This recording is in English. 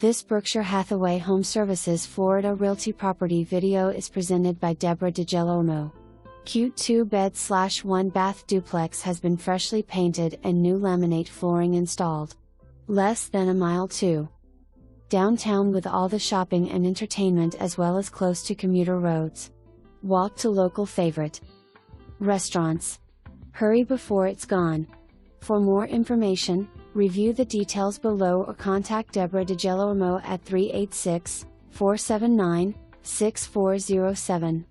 This Berkshire Hathaway HomeServices Florida Realty property video is presented by Debra Degelormo. Cute 2-bed/1-bath duplex has been freshly painted and new laminate flooring installed. Less than a mile to downtown with all the shopping and entertainment as well as close to commuter roads. Walk to local favorite restaurants. Hurry before it's gone. For more information, review the details below or contact Debra Degelormo at 386-479-6407.